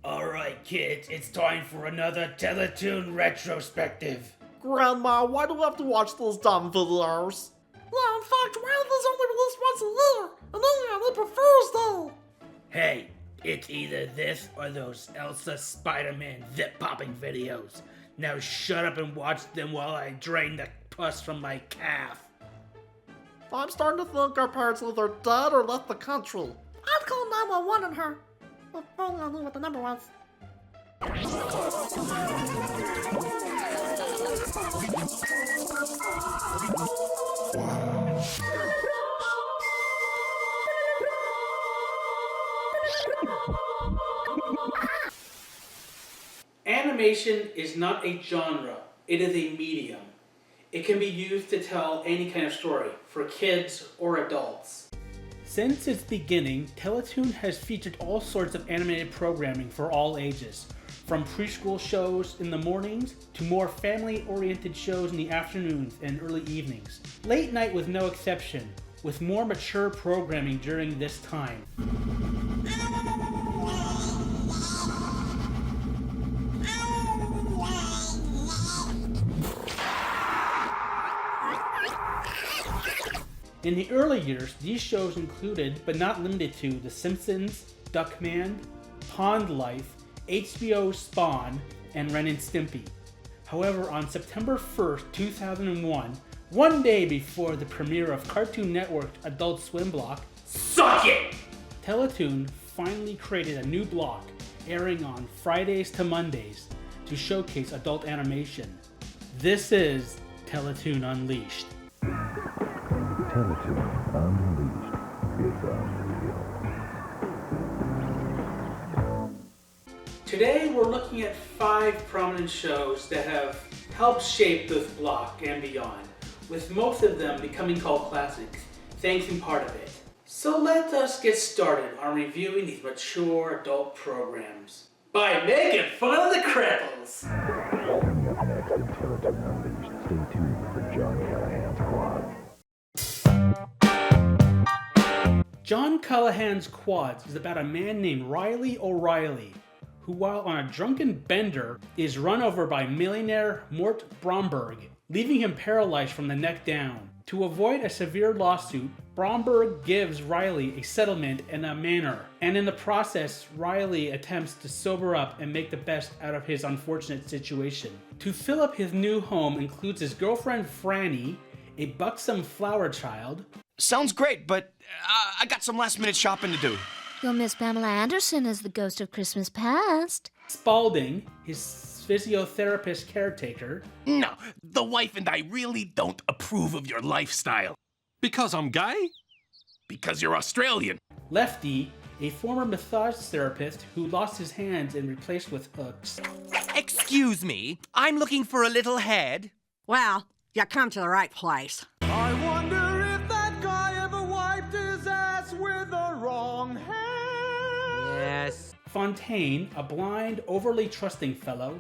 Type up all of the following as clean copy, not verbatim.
Alright kids, it's time for another Teletoon Retrospective. Grandma, why do we have to watch those dumb videos? Yeah, in fact, why are these only released once a year? And only on April Fool's Day? Hey, it's either this or those Elsa Spider-Man zip-popping videos. Now shut up and watch them while I drain the pus from my calf. I'm starting to think our parents are either dead or left the country. I'd call 911 on her. If only I knew what the number was. Animation is not a genre, it is a medium. It can be used to tell any kind of story, for kids or adults. Since its beginning, Teletoon has featured all sorts of animated programming for all ages, from preschool shows in the mornings to more family-oriented shows in the afternoons and early evenings. Late night was no exception, with more mature programming during this time. In the early years, these shows included, but not limited to, The Simpsons, Duckman, Pond Life, HBO Spawn, and Ren and Stimpy. However, on September 1st, 2001, one day before the premiere of Cartoon Network's Adult Swim block, Suck It! Teletoon finally created a new block, airing on Fridays to Mondays, to showcase adult animation. This is Teletoon Unleashed. Teletoon Unleashed. It's unreal. Today we're looking at 5 prominent shows that have helped shape this block and beyond, with most of them becoming called classics, thanks in part of it. So let us get started on reviewing these mature adult programs by making fun of the cripples. Coming up next in Teletoon Unleashed, stay tuned for John Callahan's Quad. John Callahan's Quads is about a man named Riley O'Reilly, who while on a drunken bender is run over by millionaire Mort Bromberg, leaving him paralyzed from the neck down. To avoid a severe lawsuit, Bromberg gives Riley a settlement and a manor, and in the process, Riley attempts to sober up and make the best out of his unfortunate situation. To fill up his new home includes his girlfriend Franny, a buxom flower child. Sounds great, but I got some last-minute shopping to do. You'll miss Pamela Anderson as the ghost of Christmas past. Spalding, his physiotherapist caretaker. No, the wife and I really don't approve of your lifestyle. Because I'm gay? Because you're Australian. Lefty, a former massage therapist who lost his hands and replaced with hooks. Excuse me, I'm looking for a little head. Well, you come to the right place. I wonder if that guy ever wiped his ass with the wrong hand. Yes. Fontaine, a blind, overly trusting fellow.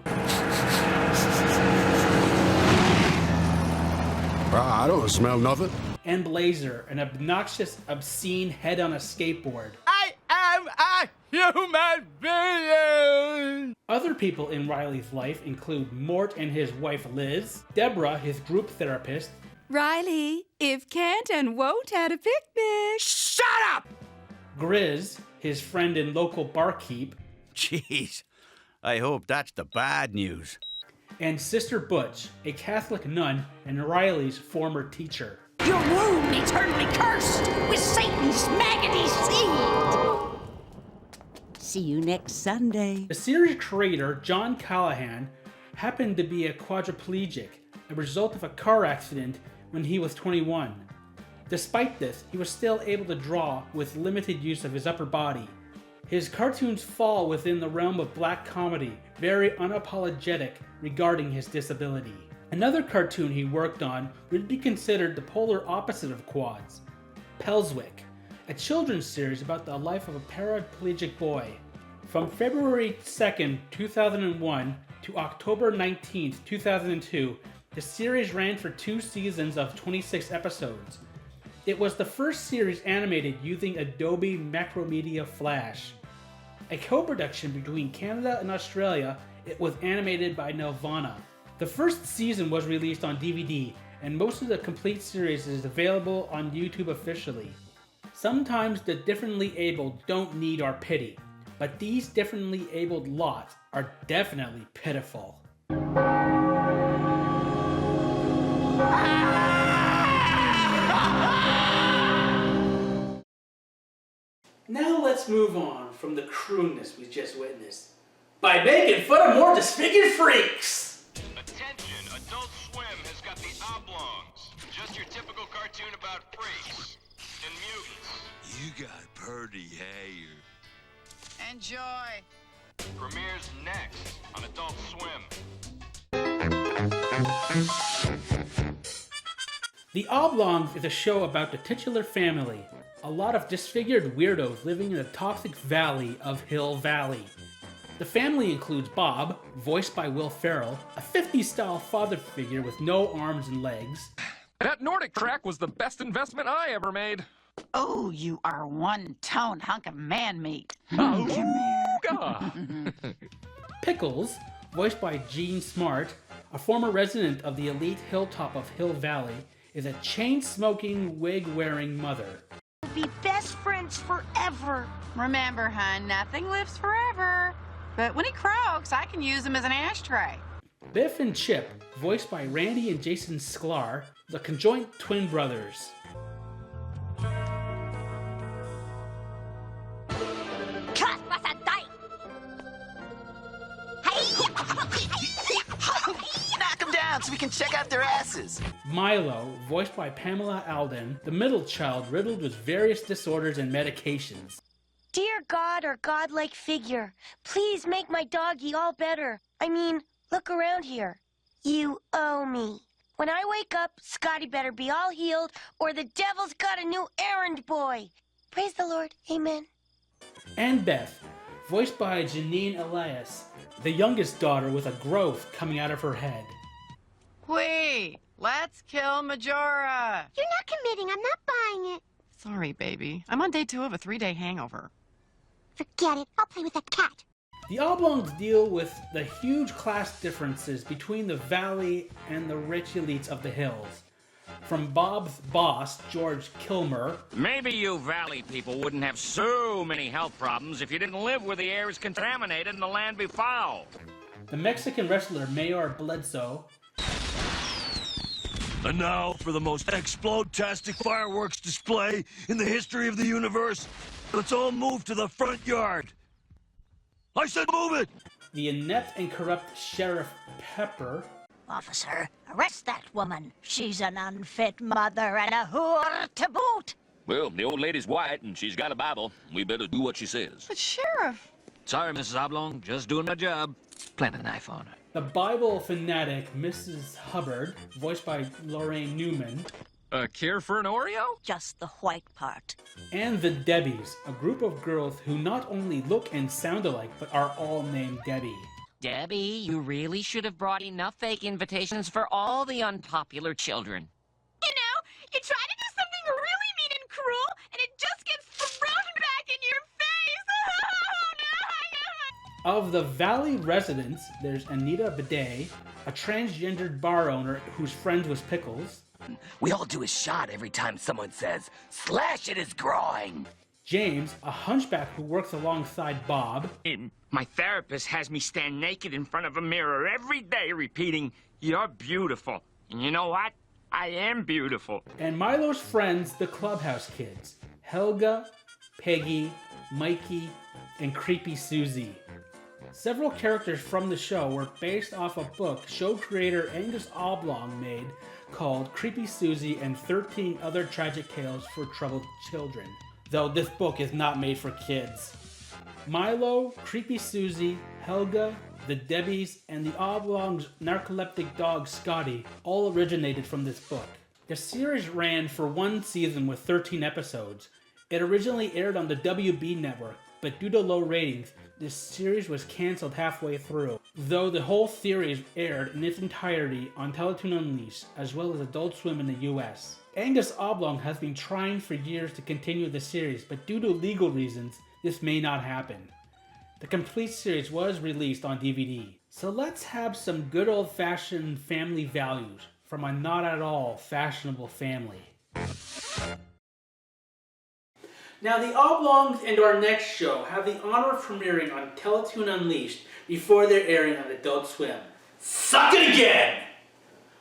I don't smell nothing. And Blazer, an obnoxious, obscene head on a skateboard. I am a human being! Other people in Riley's life include Mort and his wife Liz, Deborah, his group therapist, Riley, if can't and won't at a picnic. Shut up! Grizz, his friend and local barkeep, Jeez, I hope that's the bad news. and Sister Butch, a Catholic nun and Riley's former teacher. Your womb eternally cursed with Satan's maggoty seed. See you next Sunday. The series creator, John Callahan, happened to be a quadriplegic, a result of a car accident when he was 21. Despite this, he was still able to draw with limited use of his upper body. His cartoons fall within the realm of black comedy, very unapologetic regarding his disability. Another cartoon he worked on would be considered the polar opposite of Quads, Pelswick, a children's series about the life of a paraplegic boy. From February 2nd, 2001 to October 19th, 2002, the series ran for 2 seasons of 26 episodes. It was the first series animated using Adobe Macromedia Flash. A co-production between Canada and Australia, it was animated by Nelvana. The first season was released on DVD, and most of the complete series is available on YouTube officially. Sometimes the differently abled don't need our pity, but these differently abled lots are definitely pitiful. Now let's move on from the crudeness we just witnessed by making fun of more disfigured freaks! Attention, Adult Swim has got the Oblongs. Just your typical cartoon about freaks and mutants. You got pretty hair. Enjoy. Premieres next on Adult Swim. The Oblongs is a show about the titular family, a lot of disfigured weirdos living in the toxic valley of Hill Valley. The family includes Bob, voiced by Will Ferrell, a 50s-style father figure with no arms and legs. That Nordic track was the best investment I ever made. Oh, you are one-tone hunk of man meat. Pickles, voiced by Gene Smart, a former resident of the elite hilltop of Hill Valley, is a chain-smoking, wig-wearing mother. We'll be best friends forever. Remember, hon, nothing lives forever. But when he croaks, I can use him as an ashtray. Biff and Chip, voiced by Randy and Jason Sklar, the conjoint twin brothers. Knock them down so we can check out their asses. Milo, voiced by Pamela Alden, the middle child riddled with various disorders and medications. Dear God or godlike figure, please make my doggy all better. I mean, look around here. You owe me. When I wake up, Scotty better be all healed, or the devil's got a new errand boy. Praise the Lord. Amen. And Beth, voiced by Janine Elias, the youngest daughter with a growth coming out of her head. Wait, let's kill Majora. You're not committing. I'm not buying it. Sorry, baby. I'm on day 2 of a 3-day hangover. Forget it. I'll play with that cat. The Oblongs deal with the huge class differences between the valley and the rich elites of the hills. From Bob's boss, George Kilmer. Maybe you valley people wouldn't have so many health problems if you didn't live where the air is contaminated and the land be foul. The Mexican wrestler Mayor Bledsoe. And now for the most explode-tastic fireworks display in the history of the universe. Let's all move to the front yard. I said move it! The inept and corrupt Sheriff Pepper. Officer, arrest that woman. She's an unfit mother and a whore to boot. Well, the old lady's white and she's got a Bible. We better do what she says. But Sheriff... Sorry, Mrs. Oblong. Just doing my job. Plant a knife on her. The Bible fanatic Mrs. Hubbard, voiced by Lorraine Newman. Care for an Oreo? Just the white part. And the Debbies, a group of girls who not only look and sound alike, but are all named Debbie. Debbie, you really should have brought enough fake invitations for all the unpopular children. You know, you try to do something really mean and cruel, and it just gets thrown back in your face. Of the Valley residents, there's Anita Bidet, a transgendered bar owner who's friends with Pickles. We all do a shot every time someone says, slash at his groin. James, a hunchback who works alongside Bob. My therapist has me stand naked in front of a mirror every day repeating, "You're beautiful." And you know what? I am beautiful. And Milo's friends, the Clubhouse Kids. Helga, Peggy, Mikey, and Creepy Susie. Several characters from the show were based off a book show creator Angus Oblong made called Creepy Susie and 13 Other Tragic Tales for Troubled Children, though this book is not made for kids. Milo, Creepy Susie, Helga, the Debbies, and the Oblong's narcoleptic dog Scotty all originated from this book. The series ran for 1 season with 13 episodes. It originally aired on the WB network, but due to low ratings, this series was cancelled halfway through, though the whole series aired in its entirety on Teletoon Unleashed, as well as Adult Swim in the US. Angus Oblong has been trying for years to continue the series, but due to legal reasons, this may not happen. The complete series was released on DVD. So let's have some good old-fashioned family values from a not at all fashionable family. Now the Oblongs and our next show have the honor of premiering on Teletoon Unleashed before their airing on Adult Swim. Suck it again!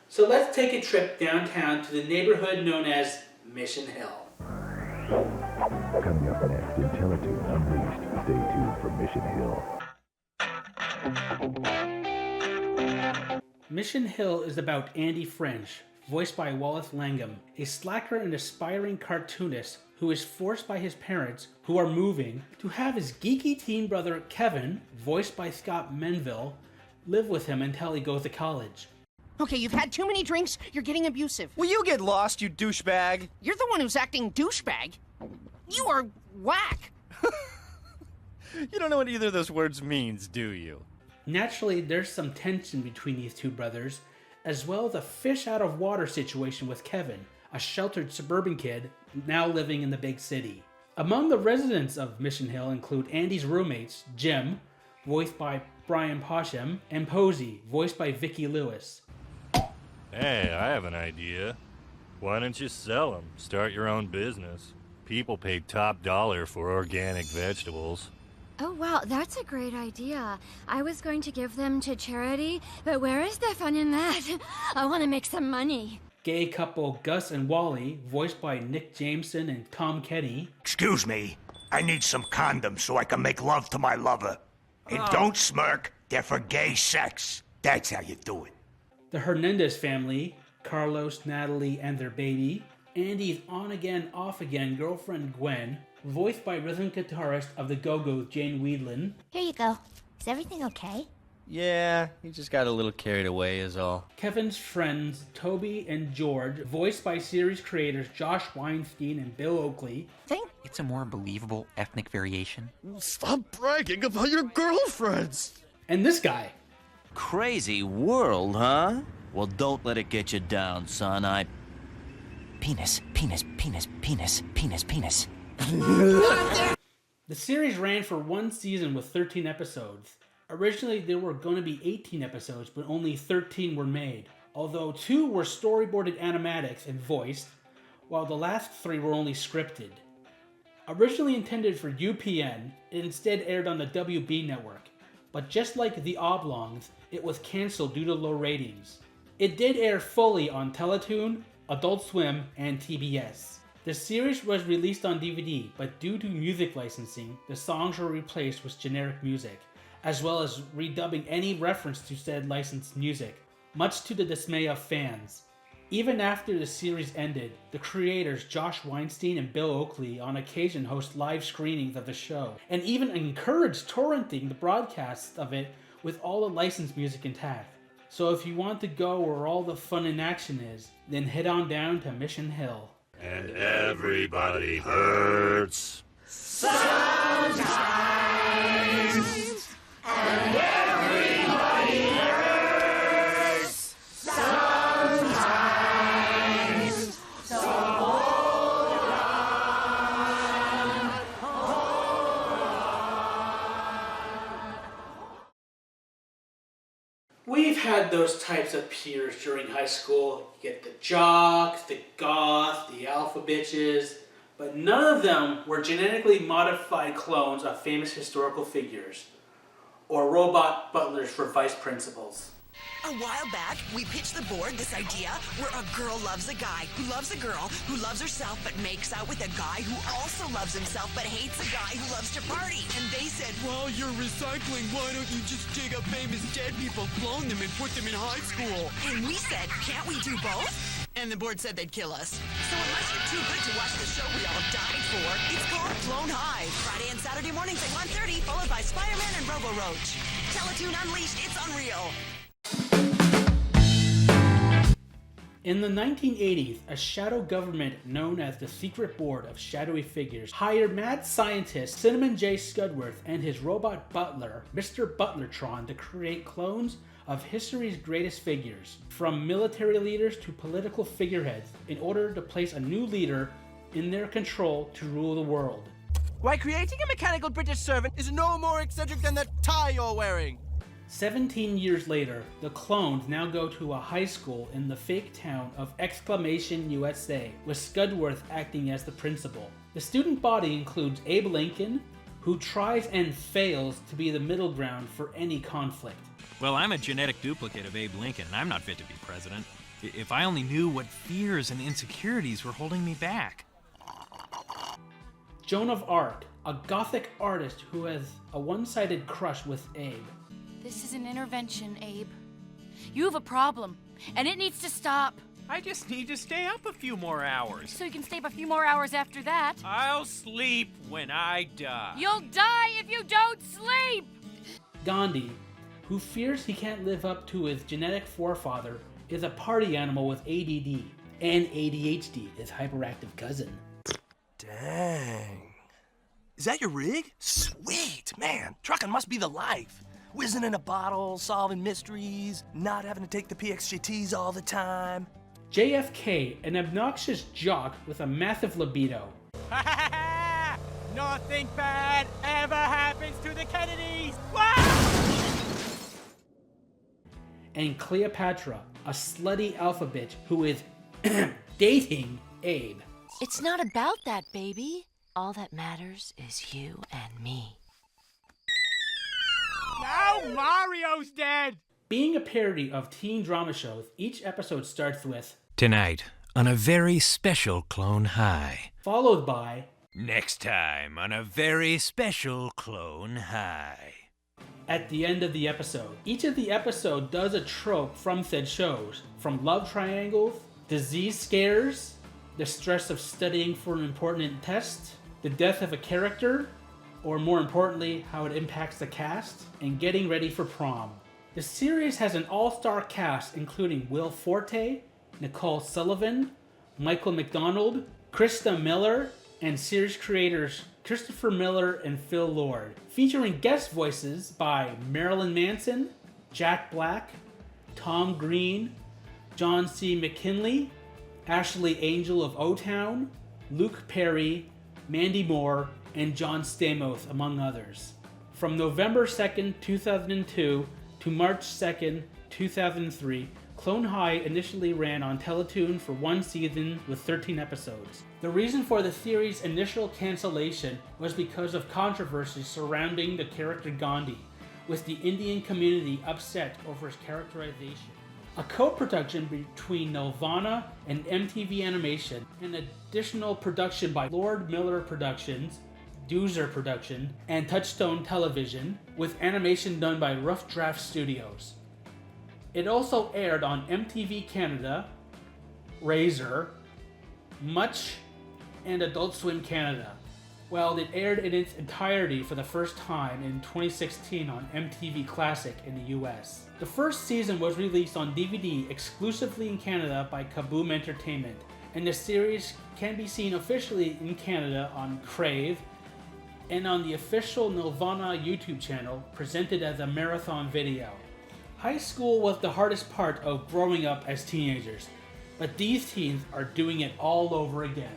So let's take a trip downtown to the neighborhood known as Mission Hill. Coming up next in Teletoon Unleashed, stay tuned for Mission Hill. Mission Hill is about Andy French, voiced by Wallace Langham, a slacker and aspiring cartoonist who is forced by his parents, who are moving, to have his geeky teen brother Kevin, voiced by Scott Menville, live with him until he goes to college. Okay, you've had too many drinks, you're getting abusive. Will you get lost, you douchebag? You're the one who's acting douchebag. You are whack. You don't know what either of those words means, do you? Naturally, there's some tension between these two brothers, as well as a fish out of water situation with Kevin, a sheltered suburban kid now living in the big city. Among the residents of Mission Hill include Andy's roommates, Jim, voiced by Brian Poshem, and Posey, voiced by Vicki Lewis. Hey, I have an idea. Why don't you sell them? Start your own business. People pay top dollar for organic vegetables. Oh, wow, that's a great idea. I was going to give them to charity, but where is the fun in that? I want to make some money. Gay couple Gus and Wally, voiced by Nick Jameson and Tom Kenny. Excuse me, I need some condoms so I can make love to my lover. And don't smirk, they're for gay sex. That's how you do it. The Hernandez family, Carlos, Natalie, and their baby. Andy's on-again, off-again girlfriend Gwen, voiced by rhythm guitarist of the Go-Go's Jane Weedland. Here you go. Is everything okay? Yeah, he just got a little carried away is all. Kevin's friends, Toby and George, voiced by series creators Josh Weinstein and Bill Oakley. Think it's a more believable ethnic variation? Stop bragging about your girlfriends! And this guy. Crazy world, huh? Well, don't let it get you down, son. Penis. The series ran for one season with 13 episodes. Originally, there were going to be 18 episodes, but only 13 were made, although 2 were storyboarded animatics and voiced, while the last 3 were only scripted. Originally intended for UPN, it instead aired on the WB network, but just like The Oblongs, it was cancelled due to low ratings. It did air fully on Teletoon, Adult Swim, and TBS. The series was released on DVD, but due to music licensing, the songs were replaced with generic music, as well as redubbing any reference to said licensed music, much to the dismay of fans. Even after the series ended, the creators Josh Weinstein and Bill Oakley on occasion host live screenings of the show, and even encouraged torrenting the broadcasts of it with all the licensed music intact. So if you want to go where all the fun and action is, then head on down to Mission Hill. And everybody hurts. Sometimes, and everybody hurts. Sometimes, so hold on, We've had those types of peers during high school. You get the jocks, the goths, the alpha bitches, but none of them were genetically modified clones of famous historical figures, or robot butlers for vice principals. A while back, we pitched the board this idea where a girl loves a guy who loves a girl who loves herself but makes out with a guy who also loves himself but hates a guy who loves to party. And they said, While you're recycling, why don't you just dig up famous dead people, clone them, and put them in high school? And we said, can't we do both? And the board said they'd kill us. So unless you're too good to watch the show we all died for, it's called Clone High. Friday and Saturday mornings at 1:30, followed by Spider-Man and Robo-Roach. Teletoon Unleashed, it's unreal. In the 1980s, a shadow government known as the Secret Board of Shadowy Figures hired mad scientist Cinnamon J. Scudworth and his robot butler, Mr. Butlertron, to create clones of history's greatest figures, from military leaders to political figureheads, in order to place a new leader in their control to rule the world. Why, creating a mechanical British servant is no more eccentric than the tie you're wearing. 17 years later, the clones now go to a high school in the fake town of Exclamation, USA, with Scudworth acting as the principal. The student body includes Abe Lincoln, who tries and fails to be the middle ground for any conflict. Well, I'm a genetic duplicate of Abe Lincoln, and I'm not fit to be president. If I only knew what fears and insecurities were holding me back. Joan of Arc, a gothic artist who has a one-sided crush with Abe. This is an intervention, Abe. You have a problem, and it needs to stop. I just need to stay up a few more hours. So you can stay up a few more hours after that. I'll sleep when I die. You'll die if you don't sleep! Gandhi, who fears he can't live up to his genetic forefather, is a party animal with ADD, and ADHD, his hyperactive cousin. Dang. Is that your rig? Sweet, man. Trucking must be the life. Whizzing in a bottle, solving mysteries, not having to take the PXGTs all the time. JFK, an obnoxious jock with a massive libido. Nothing bad ever happens to the Kennedys! And Cleopatra, a slutty alpha bitch who is dating Abe. It's not about that, baby. All that matters is you and me. Now Mario's dead! Being a parody of teen drama shows, each episode starts with Tonight, on a very special Clone High. Followed by Next time, on a very special Clone High. At the end of the episode. Each of the episode does a trope from said shows, from love triangles, disease scares, the stress of studying for an important test, the death of a character, or more importantly, how it impacts the cast, and getting ready for prom. The series has an all-star cast including Will Forte, Nicole Sullivan, Michael McDonald, Krista Miller, and series creators Christopher Miller and Phil Lord, featuring guest voices by Marilyn Manson, Jack Black, Tom Green, John C. McKinley, Ashley Angel of O-Town, Luke Perry, Mandy Moore, and John Stamos, among others. From November 2nd, 2002 to March 2nd, 2003, Clone High initially ran on Teletoon for one season with 13 episodes. The reason for the series' initial cancellation was because of controversy surrounding the character Gandhi, with the Indian community upset over his characterization. A co-production between Nelvana and MTV Animation, and additional production by Lord Miller Productions, Doozer Production, and Touchstone Television, with animation done by Rough Draft Studios. It also aired on MTV Canada, Razor, Much, and Adult Swim Canada, while it aired in its entirety for the first time in 2016 on MTV Classic in the US. The first season was released on DVD exclusively in Canada by Kaboom Entertainment, and the series can be seen officially in Canada on Crave and on the official Nelvana YouTube channel, presented as a marathon video. High school was the hardest part of growing up as teenagers, but these teens are doing it all over again.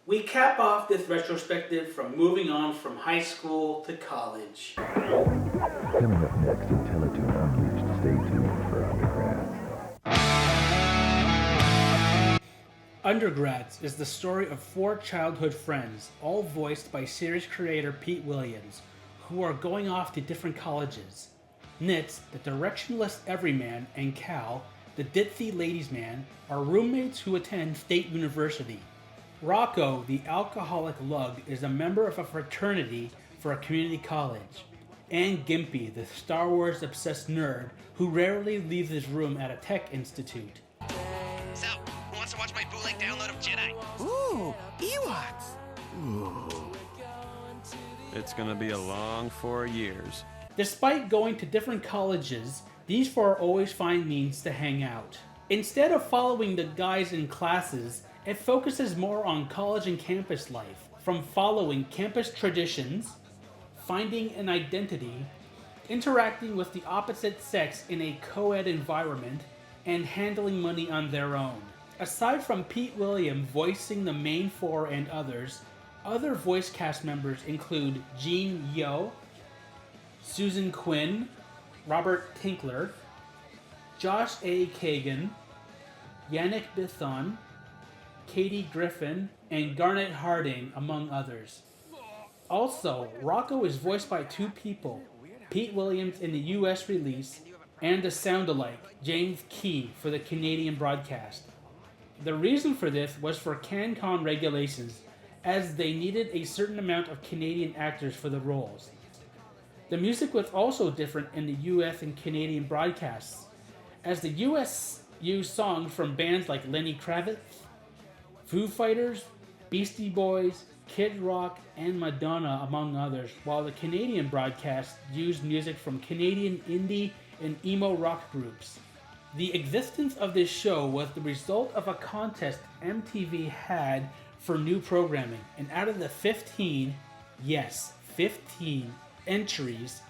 We cap off this retrospective from moving on from high school to college. Coming up next in Teletoon Unleashed, stay tuned for Undergrads. Undergrads is the story of 4 childhood friends, all voiced by series creator Pete Williams, who are going off to different colleges. Nitz, the directionless everyman, and Cal, the ditzy ladies' man, are roommates who attend State University. Rocco, the alcoholic lug, is a member of a fraternity for a community college. And Gimpy, the Star Wars obsessed nerd, who rarely leaves his room at a tech institute. So, who wants to watch my bootleg download of Jedi? Ooh, Ewoks. Ooh. It's gonna be a long 4 years. Despite going to different colleges, these four always find means to hang out. Instead of following the guys in classes, it focuses more on college and campus life, from following campus traditions, finding an identity, interacting with the opposite sex in a co-ed environment, and handling money on their own. Aside from Pete Williams voicing the main four and others, other voice cast members include Jean Yo, Susan Quinn, Robert Tinkler, Josh A. Kagan, Yannick Bithon, Katie Griffin, and Garnet Harding, among others. Also, Rocco is voiced by two people, Pete Williams in the US release, and a sound-alike, James Key, for the Canadian broadcast. The reason for this was for CanCon regulations, as they needed a certain amount of Canadian actors for the roles. The music was also different in the US and Canadian broadcasts, as the US used songs from bands like Lenny Kravitz, Foo Fighters, Beastie Boys, Kid Rock, and Madonna, among others, while the Canadian broadcast used music from Canadian indie and emo rock groups. The existence of this show was the result of a contest MTV had for new programming, and out of the 15 entries,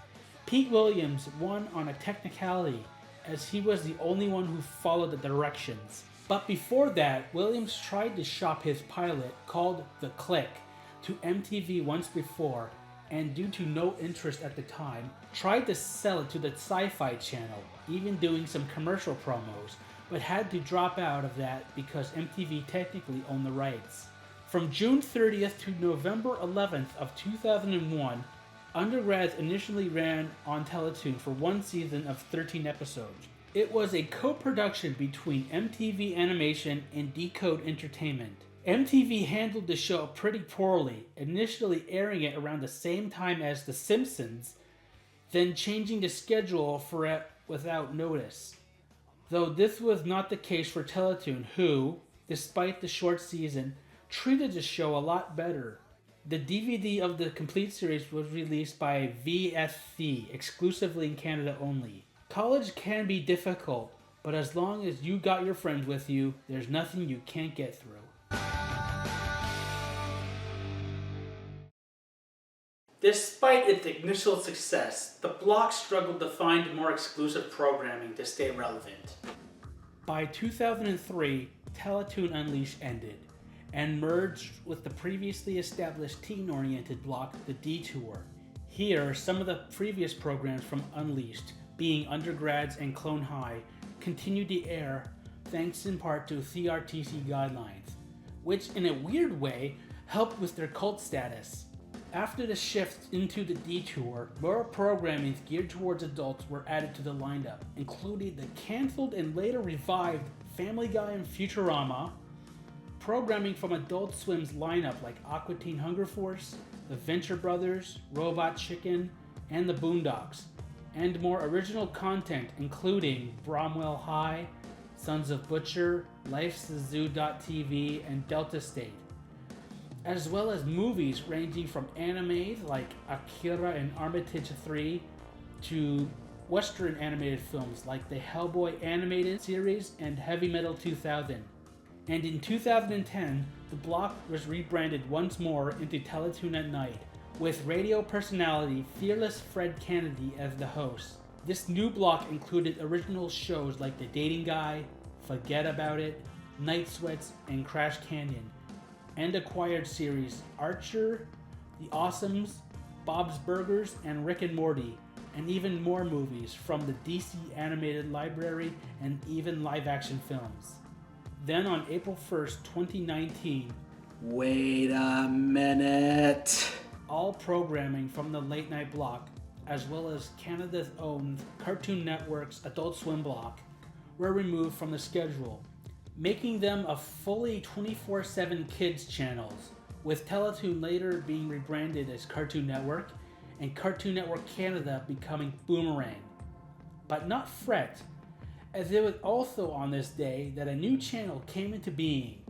Pete Williams won on a technicality, as he was the only one who followed the directions. But before that, Williams tried to shop his pilot, called The Click, to MTV once before, and due to no interest at the time, tried to sell it to the Sci-Fi Channel, even doing some commercial promos, but had to drop out of that because MTV technically owned the rights. From June 30th to November 11th of 2001, Undergrads initially ran on Teletoon for one season of 13 episodes. It was a co-production between MTV Animation and Decode Entertainment. MTV handled the show pretty poorly, initially airing it around the same time as The Simpsons, then changing the schedule for it without notice. Though this was not the case for Teletoon, who, despite the short season, treated the show a lot better. The DVD of the complete series was released by VSC, exclusively in Canada only. College can be difficult, but as long as you got your friends with you, there's nothing you can't get through. Despite its initial success, the block struggled to find more exclusive programming to stay relevant. By 2003, Teletoon Unleashed ended, and merged with the previously established teen-oriented block, The Detour. Here, some of the previous programs from Unleashed, being Undergrads and Clone High, continued to air thanks in part to CRTC guidelines, which in a weird way helped with their cult status. After the shift into The Detour, more programming geared towards adults were added to the lineup, including the cancelled and later revived Family Guy and Futurama, programming from Adult Swim's lineup like Aqua Teen Hunger Force, The Venture Brothers, Robot Chicken, and The Boondocks, and more original content including Bromwell High, Sons of Butcher, Life's the Zoo.tv, and Delta State, as well as movies ranging from animes like Akira and Armitage 3 to Western animated films like the Hellboy animated series and Heavy Metal 2000. And in 2010, the block was rebranded once more into Teletoon at Night, with radio personality Fearless Fred Kennedy as the host. This new block included original shows like The Dating Guy, Forget About It, Night Sweats, and Crash Canyon, and acquired series Archer, The Awesomes, Bob's Burgers, and Rick and Morty, and even more movies from the DC Animated Library and even live-action films. Then on April 1st, 2019, wait a minute, all programming from the late night block, as well as Canada's own Cartoon Network's Adult Swim block, were removed from the schedule, making them a fully 24/7 kids channels, with Teletoon later being rebranded as Cartoon Network, and Cartoon Network Canada becoming Boomerang. But not fret, as it was also on this day that a new channel came into being,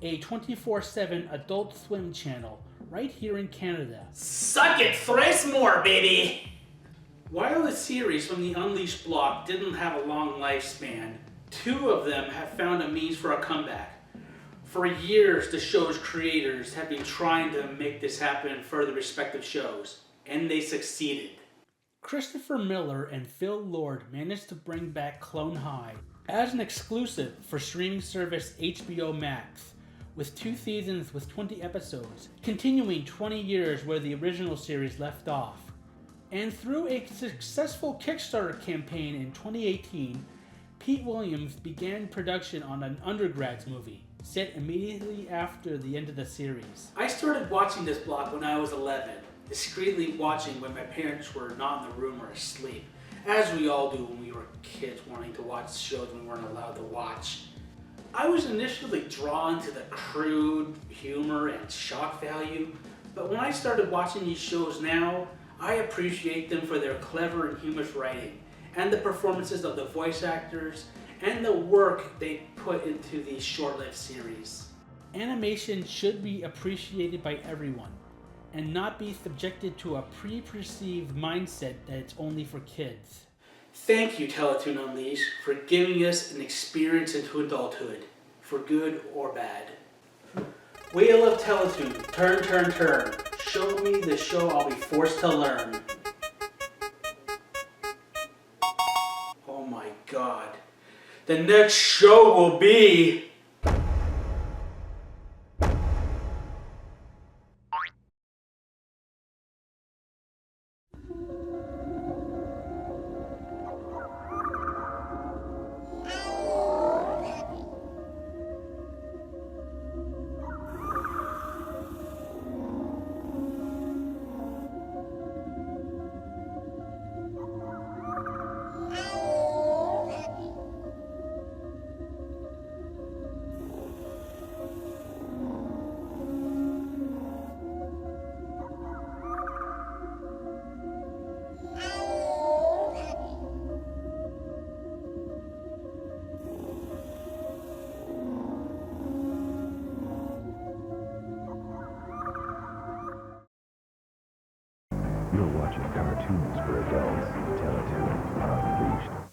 a 24/7 Adult Swim channel right here in Canada. Suck it, thrice more, baby! While the series from the Unleashed block didn't have a long lifespan, two of them have found a means for a comeback. For years, the show's creators have been trying to make this happen for the respective shows, and they succeeded. Christopher Miller and Phil Lord managed to bring back Clone High as an exclusive for streaming service HBO Max, with 2 seasons with 20 episodes, continuing 20 years where the original series left off. And through a successful Kickstarter campaign in 2018, Pete Williams began production on an Undergrads movie, set immediately after the end of the series. I started watching this block when I was 11, discreetly watching when my parents were not in the room or asleep, as we all do when we were kids wanting to watch shows we weren't allowed to watch. I was initially drawn to the crude humor and shock value, but when I started watching these shows now, I appreciate them for their clever and humorous writing, and the performances of the voice actors, and the work they put into these short-lived series. Animation should be appreciated by everyone, and not be subjected to a pre-perceived mindset that it's only for kids. Thank you, Teletoon Unleashed, for giving us an experience into adulthood, for good or bad. Wheel of Teletoon, turn, turn, turn. Show me the show I'll be forced to learn. Oh my god. The next show will be... You're watching cartoons for adults. Teletoon Unleashed.